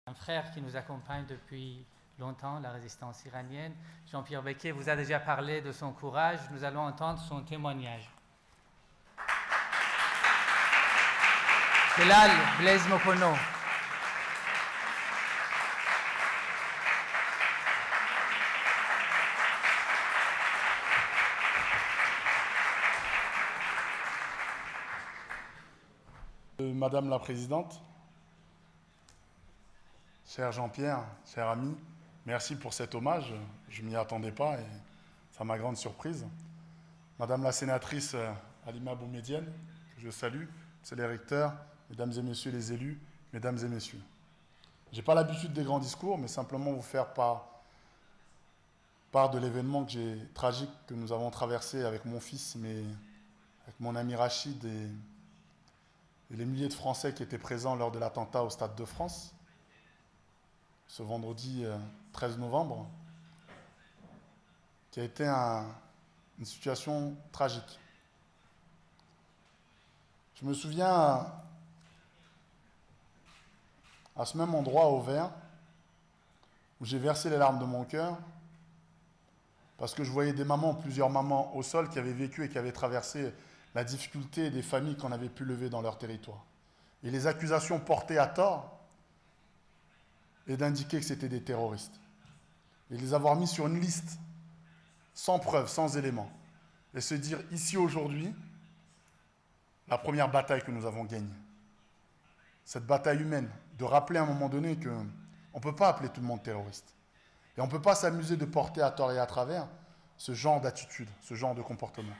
Un frère qui nous accompagne depuis longtemps, la résistance iranienne. Jean-Pierre Becquet vous a déjà parlé de son courage. Nous allons entendre son témoignage. Belal Blaise Mokono. Madame la Présidente, cher Jean-Pierre, cher ami, merci pour cet hommage. Je ne m'y attendais pas et ça m'a grande surprise. Madame la sénatrice Halima Boumedienne, que je salue, c'est les recteurs, mesdames et messieurs les élus, mesdames et messieurs. Je n'ai pas l'habitude des grands discours, mais simplement vous faire part de l'événement tragique que nous avons traversé avec mon fils, mais avec mon ami Rachid et les milliers de Français qui étaient présents lors de l'attentat au Stade de France, ce vendredi 13 novembre, qui a été une situation tragique. Je me souviens, à ce même endroit, au Vert, où j'ai versé les larmes de mon cœur, parce que je voyais plusieurs mamans au sol qui avaient vécu et qui avaient traversé la difficulté des familles qu'on avait pu lever dans leur territoire. Et les accusations portées à tort et d'indiquer que c'était des terroristes. Et les avoir mis sur une liste, sans preuve, sans éléments. Et se dire, ici aujourd'hui, la première bataille que nous avons gagnée. Cette bataille humaine, de rappeler à un moment donné qu'on ne peut pas appeler tout le monde terroriste. Et on ne peut pas s'amuser de porter à tort et à travers ce genre d'attitude, ce genre de comportement.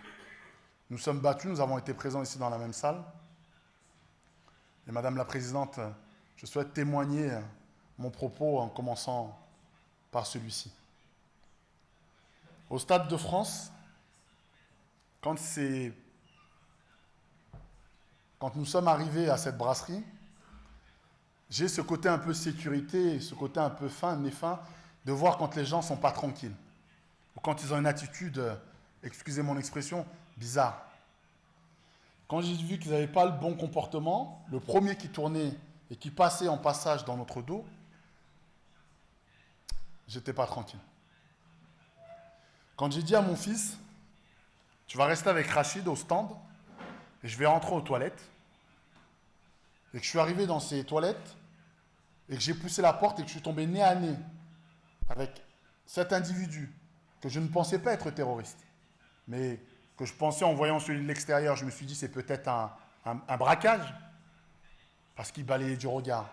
Nous sommes battus, nous avons été présents ici dans la même salle. Et Madame la Présidente, je souhaite témoigner mon propos en commençant par celui-ci. Au Stade de France, quand nous sommes arrivés à cette brasserie, j'ai ce côté un peu sécurité, ce côté un peu fin, de voir quand les gens ne sont pas tranquilles. Ou quand ils ont une attitude, excusez mon expression, bizarre. Quand j'ai vu qu'ils n'avaient pas le bon comportement, le premier qui tournait et qui passait en passage dans notre dos, j'étais pas tranquille. Quand j'ai dit à mon fils, tu vas rester avec Rachid au stand et je vais rentrer aux toilettes, et que je suis arrivé dans ces toilettes et que j'ai poussé la porte et que je suis tombé nez à nez avec cet individu que je ne pensais pas être terroriste, mais que je pensais en voyant celui de l'extérieur, je me suis dit c'est peut-être un braquage, parce qu'il balayait du regard.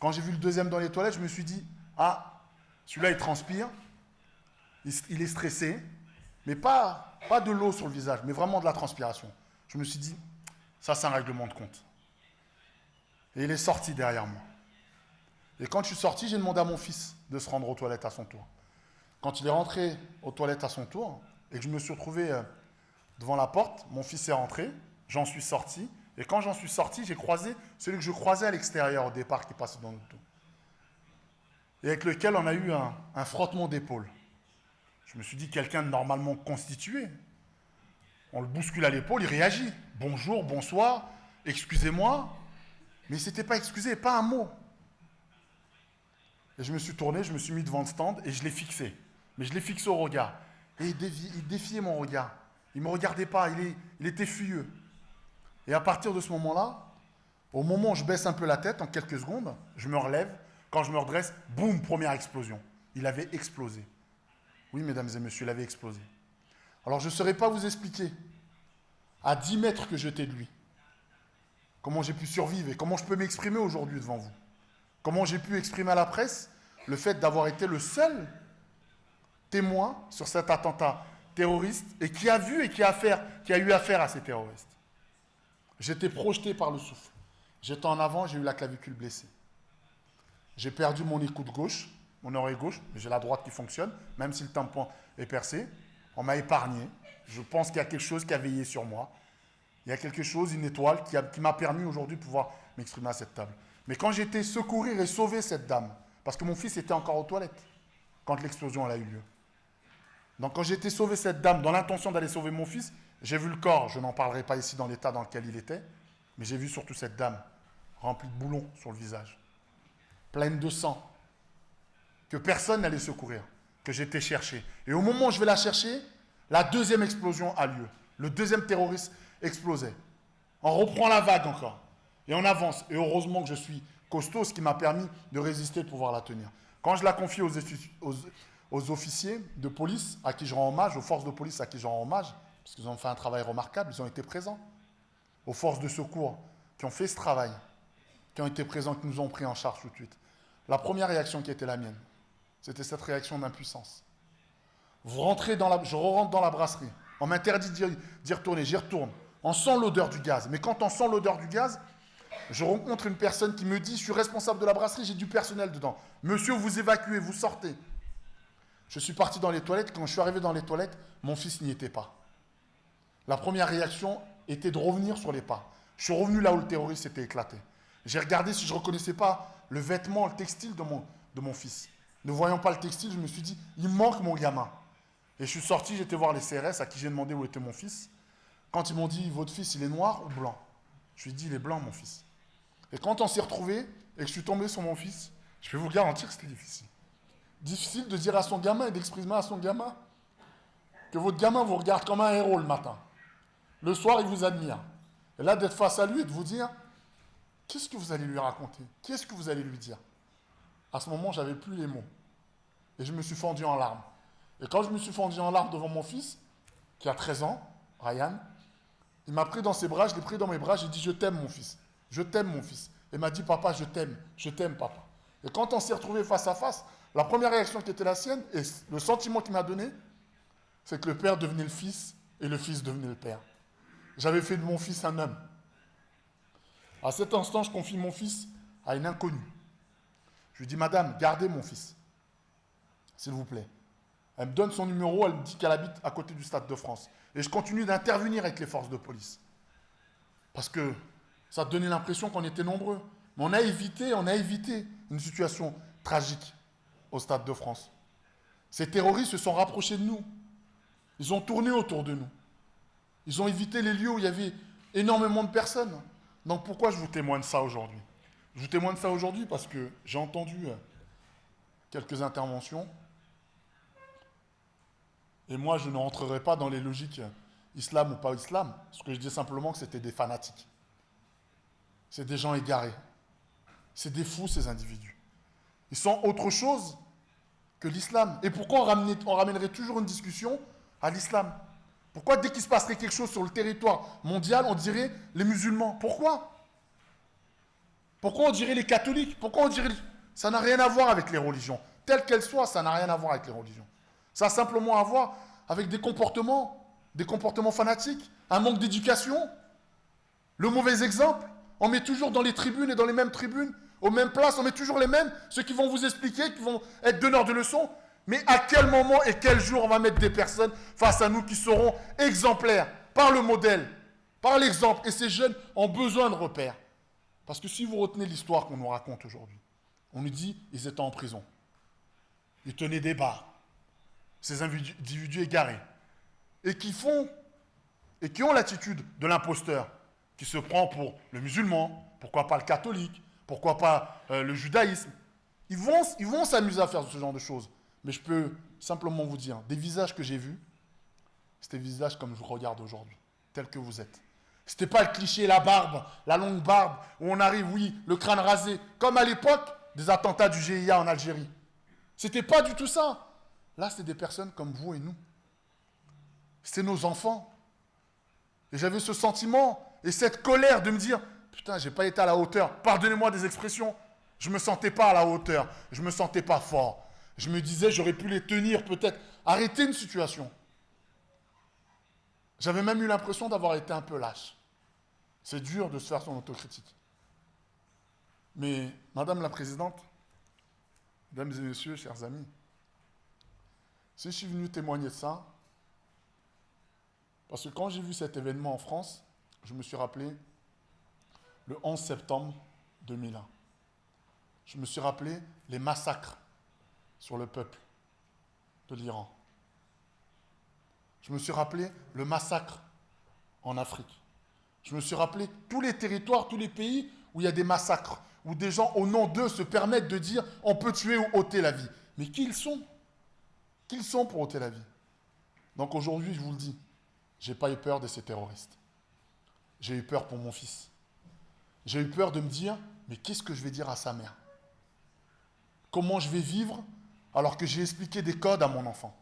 Quand j'ai vu le deuxième dans les toilettes, je me suis dit, ah, celui-là il transpire, il est stressé, mais pas de l'eau sur le visage, mais vraiment de la transpiration. Je me suis dit, ça c'est un règlement de compte. Et il est sorti derrière moi. Et quand je suis sorti, j'ai demandé à mon fils de se rendre aux toilettes à son tour. Quand il est rentré aux toilettes à son tour, et que je me suis retrouvé devant la porte, mon fils est rentré, j'en suis sorti, et quand j'en suis sorti, j'ai croisé celui que je croisais à l'extérieur au départ qui passait dans notre dos. Et avec lequel on a eu un frottement d'épaule. Je me suis dit, quelqu'un de normalement constitué. On le bouscule à l'épaule, il réagit. Bonjour, bonsoir, excusez-moi. Mais il ne s'était pas excusé, pas un mot. Et je me suis tourné, je me suis mis devant le stand et je l'ai fixé. Mais je l'ai fixé au regard. Et il défiait mon regard. Il ne me regardait pas, il était fuyeux. Et à partir de ce moment-là, au moment où je baisse un peu la tête, en quelques secondes, je me relève. Quand je me redresse, boum, première explosion. Il avait explosé. Oui, mesdames et messieurs, il avait explosé. Alors je ne saurais pas vous expliquer, à 10 mètres que j'étais de lui, comment j'ai pu survivre et comment je peux m'exprimer aujourd'hui devant vous. Comment j'ai pu exprimer à la presse le fait d'avoir été le seul témoin sur cet attentat terroriste et qui a vu et qui a eu affaire à ces terroristes. J'étais projeté par le souffle. J'étais en avant, j'ai eu la clavicule blessée. J'ai perdu mon écoute gauche, mon oreille gauche, mais j'ai la droite qui fonctionne, même si le tampon est percé. On m'a épargné. Je pense qu'il y a quelque chose qui a veillé sur moi. Il y a quelque chose, une étoile, qui m'a permis aujourd'hui de pouvoir m'exprimer à cette table. Mais quand j'ai été secourir et sauver cette dame, parce que mon fils était encore aux toilettes quand l'explosion a eu lieu. Donc quand j'ai été sauver cette dame dans l'intention d'aller sauver mon fils, j'ai vu le corps, je n'en parlerai pas ici dans l'état dans lequel il était, mais j'ai vu surtout cette dame remplie de boulons sur le visage. pleine de sang, que personne n'allait secourir, que j'étais cherché. Et au moment où je vais la chercher, la deuxième explosion a lieu. Le deuxième terroriste explosait. On reprend la vague encore. Et on avance. Et heureusement que je suis costaud, ce qui m'a permis de résister, de pouvoir la tenir. Quand je la confie aux officiers de police à qui je rends hommage, aux forces de police à qui je rends hommage, parce qu'ils ont fait un travail remarquable, ils ont été présents. Aux forces de secours qui ont fait ce travail, qui ont été présents, qui nous ont pris en charge tout de suite. La première réaction qui était la mienne, c'était cette réaction d'impuissance. Je re-rentre dans la brasserie. On m'interdit d'y retourner, j'y retourne. On sent l'odeur du gaz. Mais quand on sent l'odeur du gaz, je rencontre une personne qui me dit, je suis responsable de la brasserie, j'ai du personnel dedans. Monsieur, vous évacuez, vous sortez. Je suis parti dans les toilettes. Quand je suis arrivé dans les toilettes, mon fils n'y était pas. La première réaction était de revenir sur les pas. Je suis revenu là où le terroriste s'était éclaté. J'ai regardé si je ne reconnaissais pas le vêtement, le textile de mon fils. Ne voyant pas le textile, je me suis dit, il manque mon gamin. Et je suis sorti, j'étais voir les CRS à qui j'ai demandé où était mon fils. Quand ils m'ont dit, votre fils, il est noir ou blanc? Je lui ai dit, il est blanc, mon fils. Et quand on s'est retrouvés et que je suis tombé sur mon fils, je peux vous garantir que c'était difficile. Difficile de dire à son gamin et d'exprimer à son gamin que votre gamin vous regarde comme un héros le matin. Le soir, il vous admire. Et là, d'être face à lui et de vous dire, qu'est-ce que vous allez lui raconter? Qu'est-ce que vous allez lui dire? À ce moment, je n'avais plus les mots. Et je me suis fendu en larmes. Et quand je me suis fendu en larmes devant mon fils, qui a 13 ans, Ryan, il m'a pris dans ses bras, je l'ai pris dans mes bras, j'ai dit, je t'aime mon fils. Je t'aime mon fils. Et il m'a dit, papa, je t'aime papa. Et quand on s'est retrouvés face à face, la première réaction qui était la sienne, et le sentiment qu'il m'a donné, c'est que le père devenait le fils et le fils devenait le père. J'avais fait de mon fils un homme. À cet instant, je confie mon fils à une inconnue. Je lui dis, madame, gardez mon fils, s'il vous plaît. Elle me donne son numéro, elle me dit qu'elle habite à côté du Stade de France. Et je continue d'intervenir avec les forces de police. Parce que ça donnait l'impression qu'on était nombreux. Mais on a évité une situation tragique au Stade de France. Ces terroristes se sont rapprochés de nous. Ils ont tourné autour de nous. Ils ont évité les lieux où il y avait énormément de personnes. Donc pourquoi je vous témoigne ça aujourd'hui? Je vous témoigne ça aujourd'hui parce que j'ai entendu quelques interventions. Et moi, je ne rentrerai pas dans les logiques islam ou pas islam. Parce que je dis simplement que c'était des fanatiques. C'est des gens égarés. C'est des fous, ces individus. Ils sont autre chose que l'islam. Et pourquoi on ramènerait toujours une discussion à l'islam? Pourquoi dès qu'il se passerait quelque chose sur le territoire mondial, on dirait les musulmans? Pourquoi? Pourquoi on dirait les catholiques? Pourquoi on dirait... Ça n'a rien à voir avec les religions. Telles qu'elles soient, ça n'a rien à voir avec les religions. Ça a simplement à voir avec des comportements fanatiques, un manque d'éducation, le mauvais exemple. On met toujours dans les tribunes et dans les mêmes tribunes, aux mêmes places, on met toujours les mêmes, ceux qui vont vous expliquer, qui vont être donneurs de leçons. Mais à quel moment et quel jour on va mettre des personnes face à nous qui seront exemplaires par le modèle, par l'exemple? Et ces jeunes ont besoin de repères. Parce que si vous retenez l'histoire qu'on nous raconte aujourd'hui, on nous dit qu'ils étaient en prison. Ils tenaient des bars. Ces individus égarés. Et qui ont l'attitude de l'imposteur, qui se prend pour le musulman, pourquoi pas le catholique, pourquoi pas le judaïsme. Ils vont s'amuser à faire ce genre de choses. Mais je peux simplement vous dire, des visages que j'ai vus, c'était des visages comme je vous regarde aujourd'hui, tels que vous êtes. C'était pas le cliché, la barbe, la longue barbe, où on arrive, oui, le crâne rasé, comme à l'époque des attentats du GIA en Algérie. C'était pas du tout ça. Là, c'est des personnes comme vous et nous. C'était nos enfants. Et j'avais ce sentiment et cette colère de me dire, putain, j'ai pas été à la hauteur. Pardonnez-moi des expressions. Je me sentais pas à la hauteur. Je me sentais pas fort. Je me disais, j'aurais pu les tenir, peut-être, arrêter une situation. J'avais même eu l'impression d'avoir été un peu lâche. C'est dur de se faire son autocritique. Mais, Madame la Présidente, Mesdames et Messieurs, chers amis, si je suis venu témoigner de ça, parce que quand j'ai vu cet événement en France, je me suis rappelé le 11 septembre 2001. Je me suis rappelé les massacres sur le peuple de l'Iran. Je me suis rappelé le massacre en Afrique. Je me suis rappelé tous les territoires, tous les pays où il y a des massacres, où des gens, au nom d'eux, se permettent de dire on peut tuer ou ôter la vie. Mais qui ils sont? Qui ils sont pour ôter la vie? Donc aujourd'hui, je vous le dis, j'ai pas eu peur de ces terroristes. J'ai eu peur pour mon fils. J'ai eu peur de me dire, mais qu'est-ce que je vais dire à sa mère? Comment je vais vivre alors que j'ai expliqué des codes à mon enfant?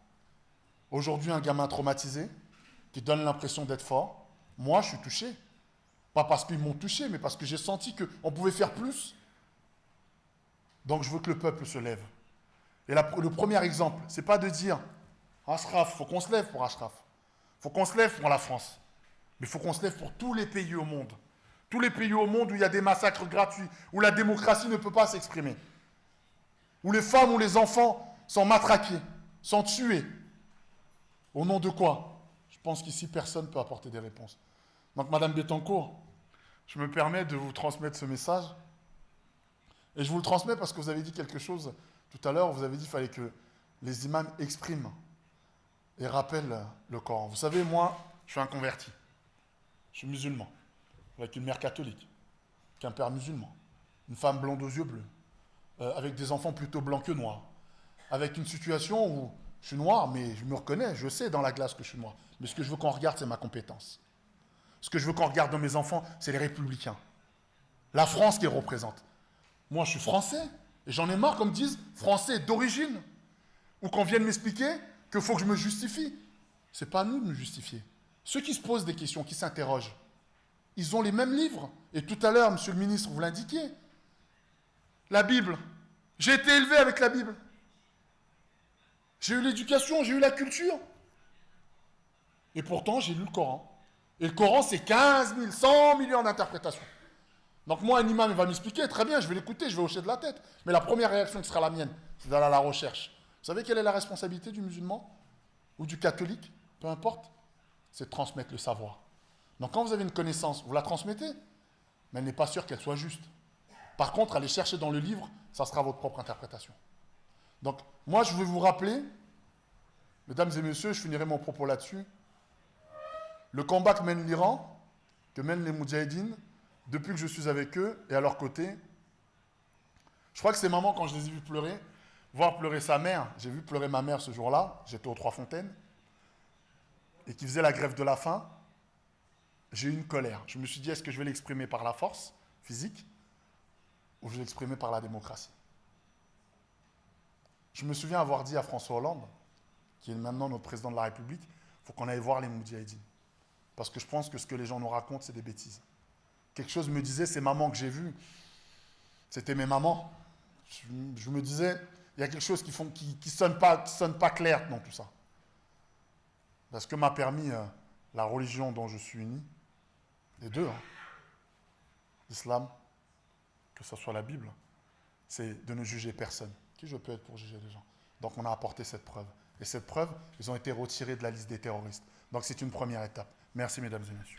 Aujourd'hui, un gamin traumatisé, qui donne l'impression d'être fort, moi, je suis touché. Pas parce qu'ils m'ont touché, mais parce que j'ai senti qu'on pouvait faire plus. Donc, je veux que le peuple se lève. Et le premier exemple, c'est pas de dire, Ashraf, il faut qu'on se lève pour Ashraf. Il faut qu'on se lève pour la France. Mais il faut qu'on se lève pour tous les pays au monde. Tous les pays au monde où il y a des massacres gratuits, où la démocratie ne peut pas s'exprimer. Où les femmes ou les enfants sont matraqués, sont tués. Au nom de quoi? Je pense qu'ici, personne ne peut apporter des réponses. Donc, Madame Bettencourt, je me permets de vous transmettre ce message. Et je vous le transmets parce que vous avez dit quelque chose tout à l'heure. Vous avez dit qu'il fallait que les imams expriment et rappellent le Coran. Vous savez, moi, je suis un converti. Je suis musulman, avec une mère catholique, qu'un père musulman, une femme blonde aux yeux bleus, avec des enfants plutôt blancs que noirs, avec une situation où je suis noir, mais je me reconnais, je sais dans la glace que je suis noir. Mais ce que je veux qu'on regarde, c'est ma compétence. Ce que je veux qu'on regarde dans mes enfants, c'est les républicains. La France qui les représente. Moi, je suis français, et j'en ai marre qu'on me dise français d'origine, ou qu'on vienne m'expliquer qu'il faut que je me justifie. Ce n'est pas à nous de nous justifier. Ceux qui se posent des questions, qui s'interrogent, ils ont les mêmes livres. Et tout à l'heure, monsieur le ministre, vous l'indiquiez. La Bible. J'ai été élevé avec la Bible. J'ai eu l'éducation, j'ai eu la culture. Et pourtant, j'ai lu le Coran. Et le Coran, c'est 15 000, 100 millions d'interprétations. Donc moi, un imam, il va m'expliquer, très bien, je vais l'écouter, je vais hocher de la tête. Mais la première réaction qui sera la mienne, c'est d'aller à la recherche. Vous savez quelle est la responsabilité du musulman? Ou du catholique? Peu importe. C'est de transmettre le savoir. Donc quand vous avez une connaissance, vous la transmettez, mais elle n'est pas sûre qu'elle soit juste. Par contre, aller chercher dans le livre, ça sera votre propre interprétation. Donc, moi, je veux vous rappeler, mesdames et messieurs, je finirai mon propos là-dessus, le combat que mène l'Iran, que mènent les Moudjahidines, depuis que je suis avec eux et à leur côté. Je crois que ces mamans, quand je les ai vus pleurer, voir pleurer sa mère, j'ai vu pleurer ma mère ce jour-là, j'étais aux Trois Fontaines, et qui faisait la grève de la faim, j'ai eu une colère. Je me suis dit, est-ce que je vais l'exprimer par la force physique ou je vais l'exprimer par la démocratie? Je me souviens avoir dit à François Hollande, qui est maintenant notre président de la République, il faut qu'on aille voir les Moudjahidines. Parce que je pense que ce que les gens nous racontent, c'est des bêtises. Quelque chose me disait, ces mamans que j'ai vues, c'était mes mamans. Je me disais, il y a quelque chose qui sonne pas clair dans tout ça. Parce que m'a permis la religion dont je suis uni, les deux, l'islam, que ce soit la Bible, c'est de ne juger personne. Qui je peux être pour juger les gens? Donc on a apporté cette preuve. Et cette preuve, ils ont été retirés de la liste des terroristes. Donc c'est une première étape. Merci mesdames et messieurs.